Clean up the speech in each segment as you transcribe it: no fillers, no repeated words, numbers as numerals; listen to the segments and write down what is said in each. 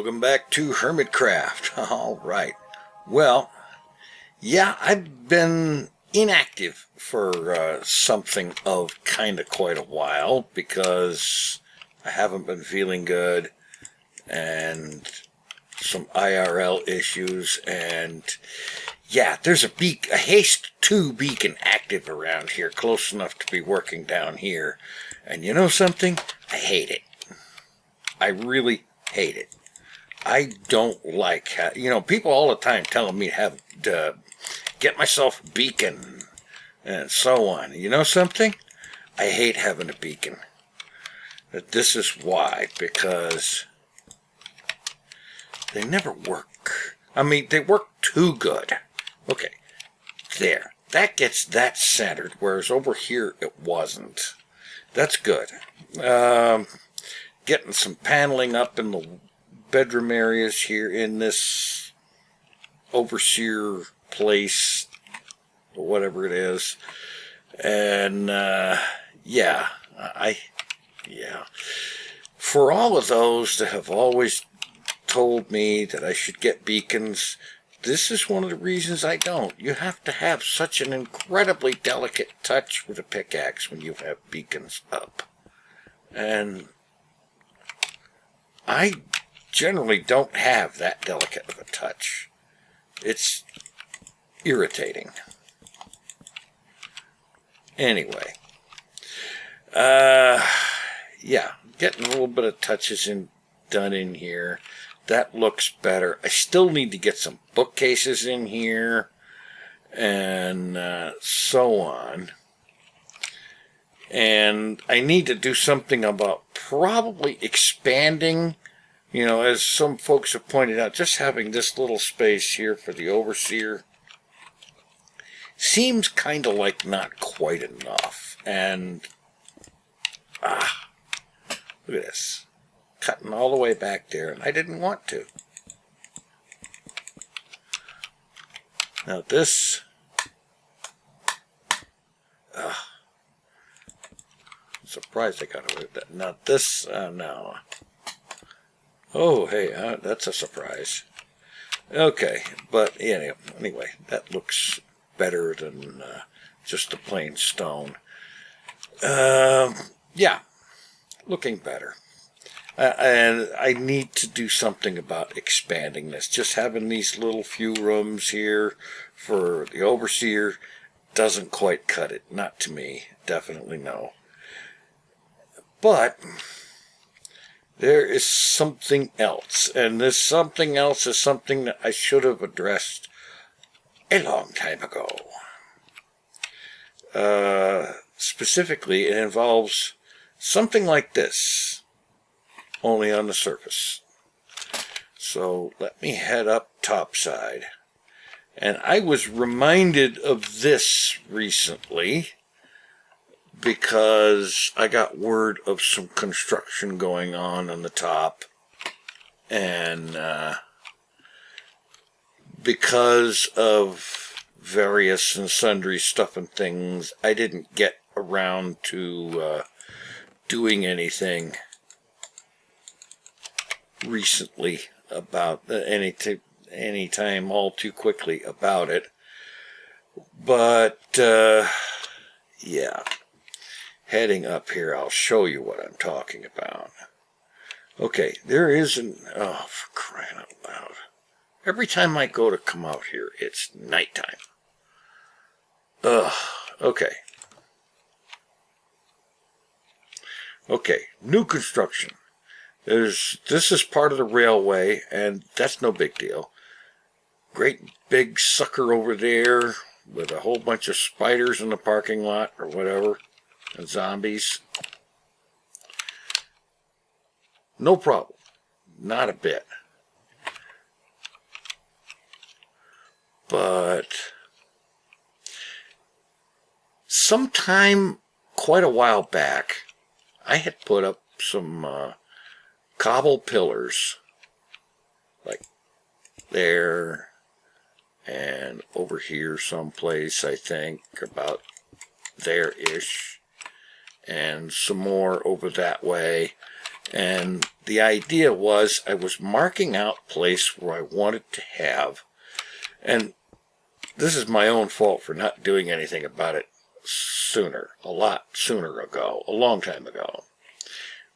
welcome back to Hermitcraft. Alright, well, yeah, I've been inactive for something of kind of quite a while because I haven't been feeling good and some IRL issues, and yeah, there's a Haste 2 beacon active around here, close enough to be working down here, and you know something? I hate it. I really hate it. I don't like how, people all the time telling me to get myself a beacon and so on. You know something? I hate having a beacon. But this is why, because they never work. I mean, they work too good. Okay, there. That gets that centered, whereas over here it wasn't. That's good. Getting some paneling up in the bedroom areas here in this overseer place, or whatever it is. And, yeah. For all of those that have always told me that I should get beacons, this is one of the reasons I don't. You have to have such an incredibly delicate touch with a pickaxe when you have beacons up. And I generally don't have that delicate of a touch. It's irritating. Anyway. Yeah, getting a little bit of touches done in here. That looks better. I still need to get some bookcases in here and so on. And I need to do something about probably expanding, as some folks have pointed out, just having this little space here for the overseer seems kind of like not quite enough. And, look at this. Cutting all the way back there, and I didn't want to. Now this, I'm surprised I got away with that. Now this, no. Oh, hey, that's a surprise. Okay, but anyway, that looks better than just the plain stone. Yeah, looking better. And I need to do something about expanding this. Just having these little few rooms here for the overseer doesn't quite cut it. Not to me. Definitely no. But there is something else. And this something else is something that I should have addressed a long time ago. Specifically, it involves something like this, only on the surface. So let me head up topside. And I was reminded of this recently because I got word of some construction going on the top. And because of various and sundry stuff and things, I didn't get around to doing anything recently about any time all too quickly about it. But yeah, heading up here, I'll show you what I'm talking about. Okay, there is oh, for crying out loud, every time I go to come out here it's nighttime. Okay, new construction. This is part of the railway, and that's no big deal. Great big sucker over there with a whole bunch of spiders in the parking lot or whatever, and zombies. No problem. Not a bit. But sometime quite a while back, I had put up some cobble pillars, like there and over here someplace, I think, about there-ish, and some more over that way. And the idea was I was marking out place where I wanted to have, and this is my own fault for not doing anything about it sooner, a lot sooner ago, a long time ago.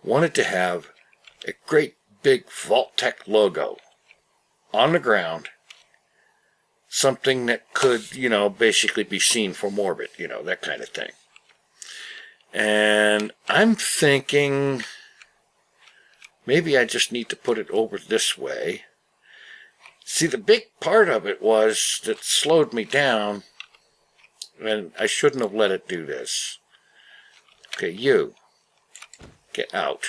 Wanted to have a great big Vault-Tec logo on the ground, something that could, basically be seen from orbit, that kind of thing. And I'm thinking maybe I just need to put it over this way. See, the big part of it was that slowed me down, and I shouldn't have let it do this. Okay, you, get out.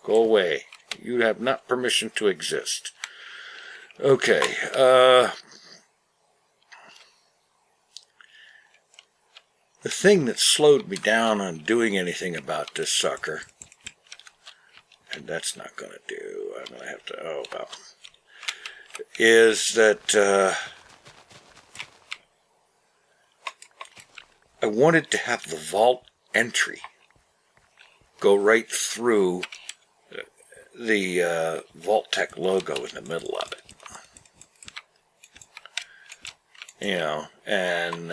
Go away. You have not permission to exist. Okay, the thing that slowed me down on doing anything about this sucker, and that's not going to do, I'm going to have to, oh well, is that I wanted to have the vault entry go right through the Vault-Tec logo in the middle of it. And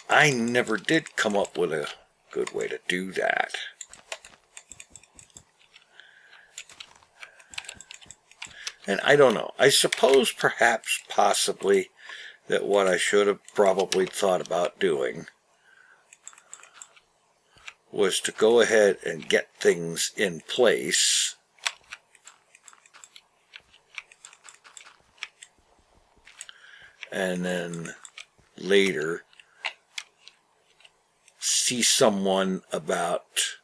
I never did come up with a good way to do that. And I don't know. I suppose perhaps possibly that what I should have probably thought about doing was to go ahead and get things in place and then later see someone about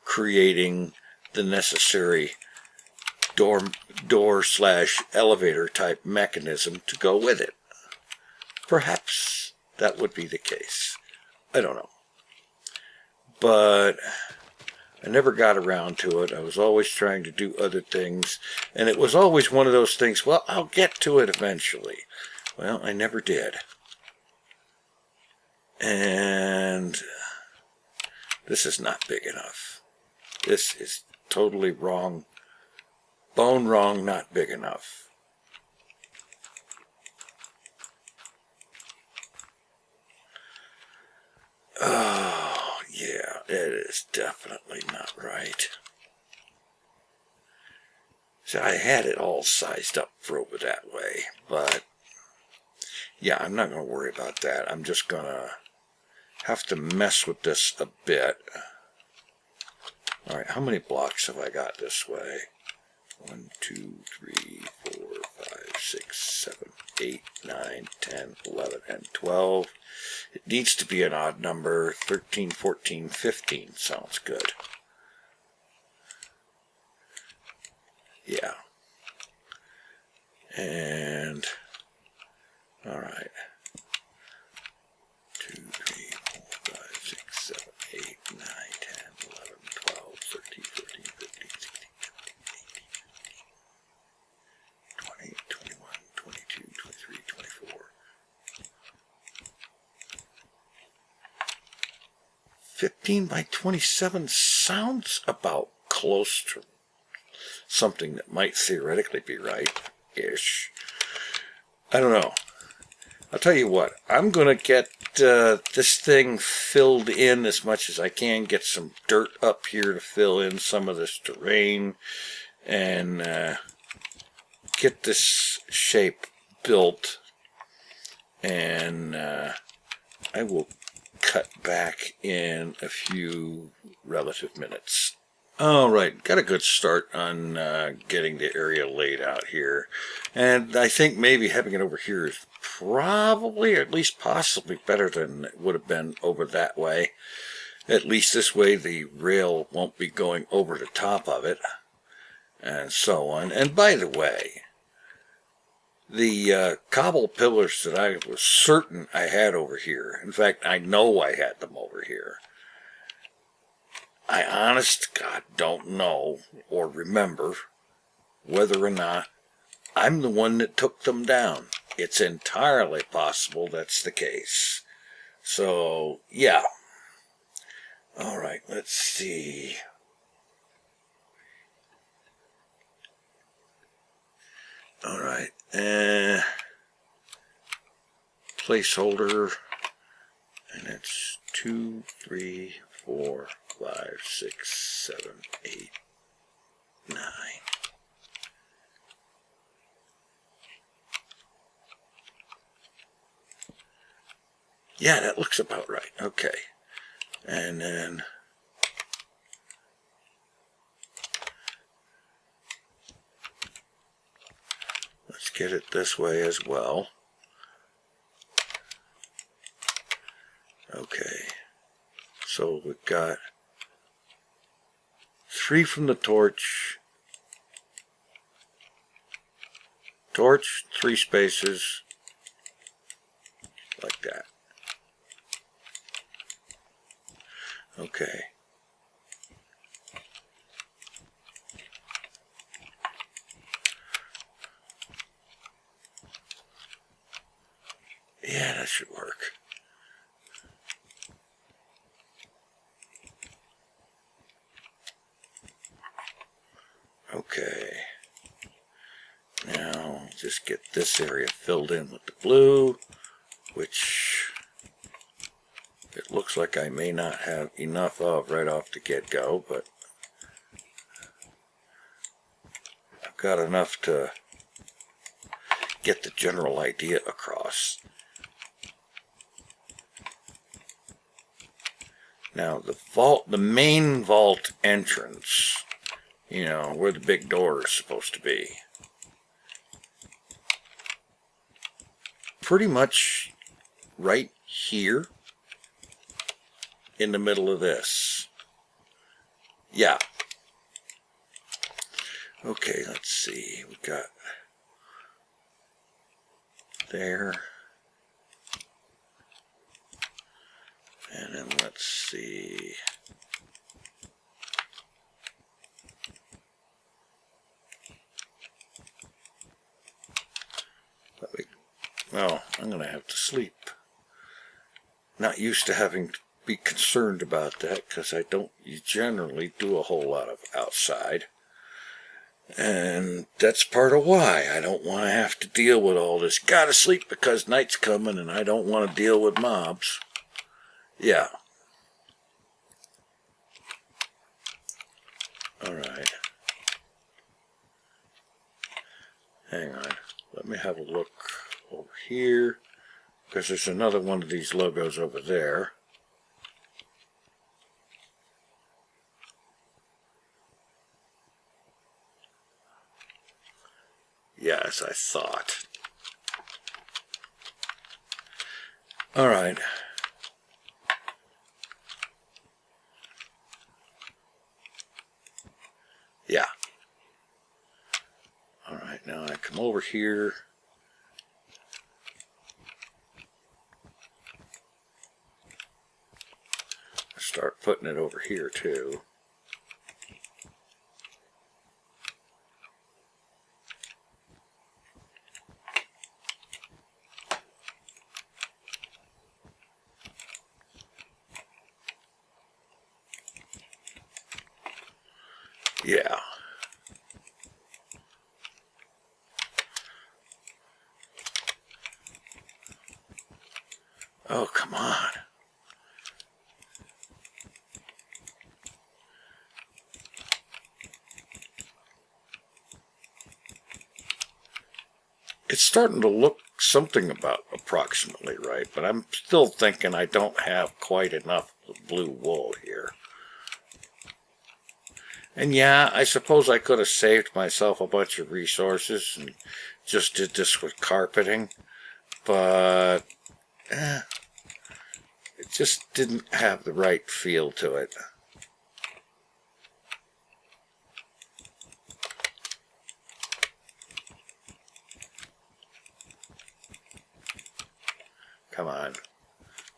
creating the necessary door/elevator type mechanism to go with it. Perhaps that would be the case. I don't know. But I never got around to it. I was always trying to do other things, and it was always one of those things, well, I'll get to it eventually. Well, I never did. And this is not big enough. This is totally wrong. Bone wrong, not big enough. Oh, yeah, it is definitely not right. See, I had it all sized up for over that way, but yeah, I'm not going to worry about that. I'm just going to have to mess with this a bit. All right, how many blocks have I got this way? 1, 2, 3, 4, 5, 6, 7, 8, 9, 10, 11, and 12. It needs to be an odd number. 13, 14, 15 sounds good. Yeah. And, all right. 2, 3, 4, 5, 6, 7, 8, 9, 10, 11, 12, 13, 14, 15, 16, 17, 18, 19, 20, 21, 22, 23, 24. 15 by 27 sounds about close to something that might theoretically be right-ish. I don't know. I'll tell you what, I'm going to get this thing filled in as much as I can, get some dirt up here to fill in some of this terrain, and get this shape built, and I will cut back in a few relative minutes. Alright, got a good start on getting the area laid out here, and I think maybe having it over here is probably, or at least possibly, better than it would have been over that way. At least this way the rail won't be going over the top of it, and so on. And by the way, the cobble pillars that I was certain I had over here, in fact, I know I had them over here, I honest to God don't know or remember whether or not I'm the one that took them down. It's entirely possible that's the case. So, yeah. All right, let's see. All right, placeholder, and it's 2, 3, 4, 5, 6, 7, 8, 9. Yeah, that looks about right. Okay. And then let's get it this way as well. Okay. So we've got 3 from the torch. Torch, 3 spaces. Like that. Okay. Yeah, that should work. Okay. Now, just get this area filled in with the blue, which it looks like I may not have enough of right off the get-go, but I've got enough to get the general idea across. Now, the main vault entrance, you know, where the big door is supposed to be, pretty much right here in the middle of this. Yeah. Okay, let's see. We got there. And then let's see. Well, I'm going to have to sleep. Not used to having to be concerned about that because I don't generally do a whole lot of outside. And that's part of why I don't want to have to deal with all this. Gotta sleep because night's coming and I don't want to deal with mobs. Yeah. Alright. Hang on. Let me have a look over here. Because there's another one of these logos over there. Yeah, as I thought. Alright. Yeah. Alright, now I come over here. I start putting it over here too. Yeah. Oh, come on. It's starting to look something about approximately right, but I'm still thinking I don't have quite enough of the blue wool here. And yeah, I suppose I could have saved myself a bunch of resources and just did this with carpeting, but it just didn't have the right feel to it. Come on,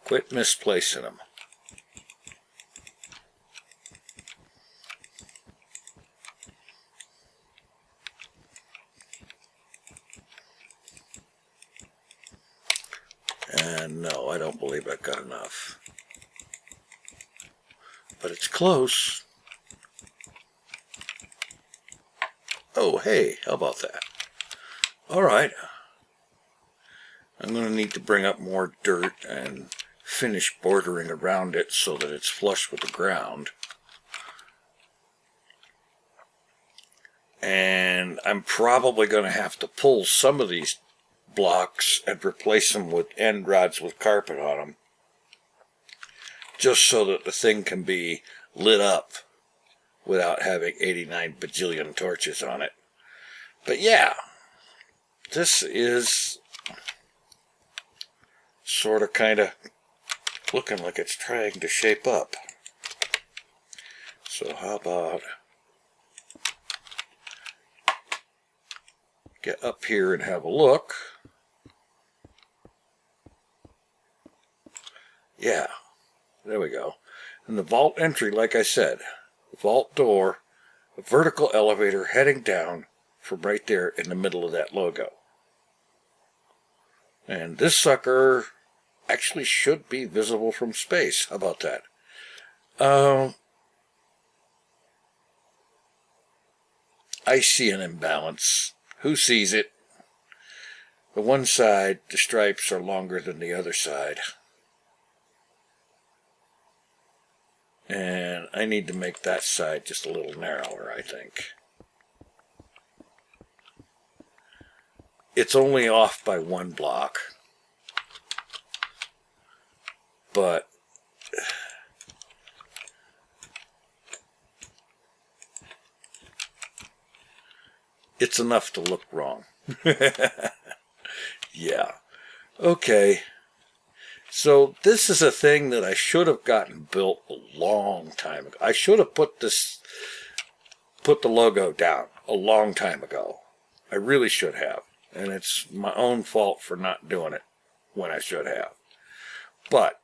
quit misplacing them. And no, I don't believe I've got enough. but it's close. Oh, hey, how about that? All right. I'm going to need to bring up more dirt and finish bordering around it so that it's flush with the ground. And I'm probably going to have to pull some of these blocks and replace them with end rods with carpet on them, just so that the thing can be lit up without having 89 bajillion torches on it. But yeah, this is sort of kind of looking like it's trying to shape up. So how about get up here and have a look. Yeah, there we go. And the vault entry, like I said, vault door, a vertical elevator heading down from right there in the middle of that logo. And this sucker actually should be visible from space. How about that? I see an imbalance. Who sees it? The one side, the stripes are longer than the other side. And I need to make that side just a little narrower, I think. It's only off by 1 block. But it's enough to look wrong. Yeah. Okay. So this is a thing that I should have gotten built a long time ago. I should have put the logo down a long time ago. I really should have. And it's my own fault for not doing it when I should have. But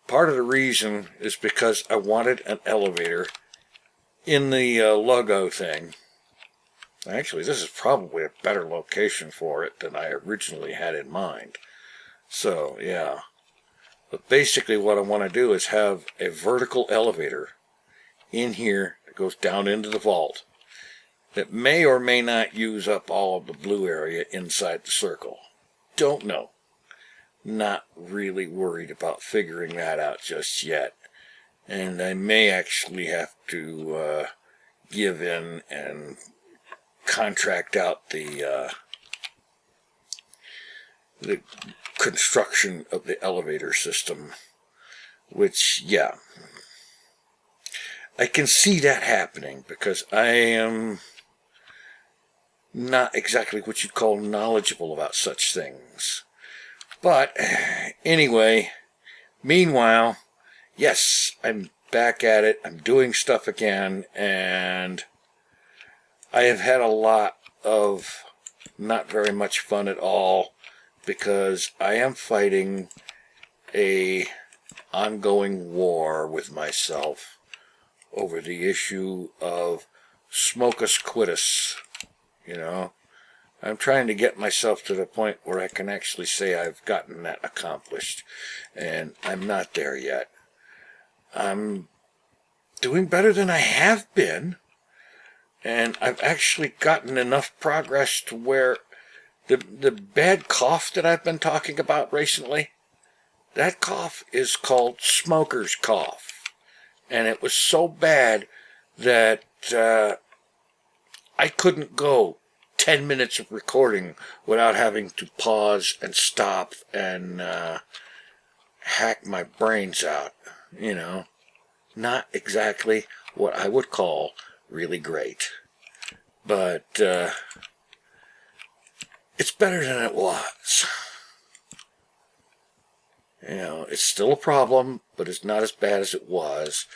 part of the reason is because I wanted an elevator in the logo thing. Actually, this is probably a better location for it than I originally had in mind. So, yeah. But basically what I want to do is have a vertical elevator in here that goes down into the vault that may or may not use up all of the blue area inside the circle. Don't know. Not really worried about figuring that out just yet. And I may actually have to give in and contract out the construction of the elevator system, which, yeah, I can see that happening because I am not exactly what you'd call knowledgeable about such things. But anyway, meanwhile, yes, I'm back at it. I'm doing stuff again, and I have had a lot of not very much fun at all because I am fighting a ongoing war with myself over the issue of smoke us quit us. You know, I'm trying to get myself to the point where I can actually say I've gotten that accomplished, and I'm not there yet. I'm doing better than I have been, and I've actually gotten enough progress to where the bad cough that I've been talking about recently, that cough is called smoker's cough, and it was so bad that I couldn't go 10 minutes of recording without having to pause and stop and hack my brains out. You know, not exactly what I would call really great. But it's better than it was. You know, it's still a problem, but it's not as bad as it was.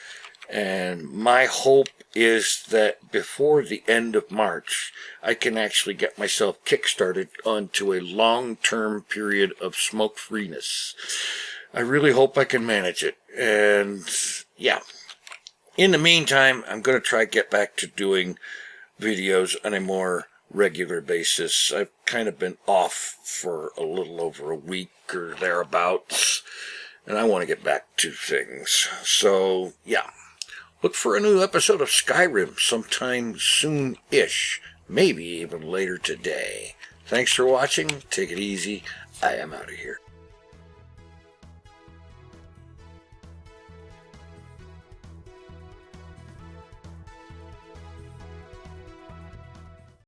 And my hope is that before the end of March, I can actually get myself kickstarted onto a long-term period of smoke-freeness. I really hope I can manage it. And, yeah. In the meantime, I'm going to try to get back to doing videos on a more regular basis. I've kind of been off for a little over a week or thereabouts. and I want to get back to things. So, yeah. Look for a new episode of Skyrim sometime soon-ish. Maybe even later today. Thanks for watching. Take it easy. I am out of here.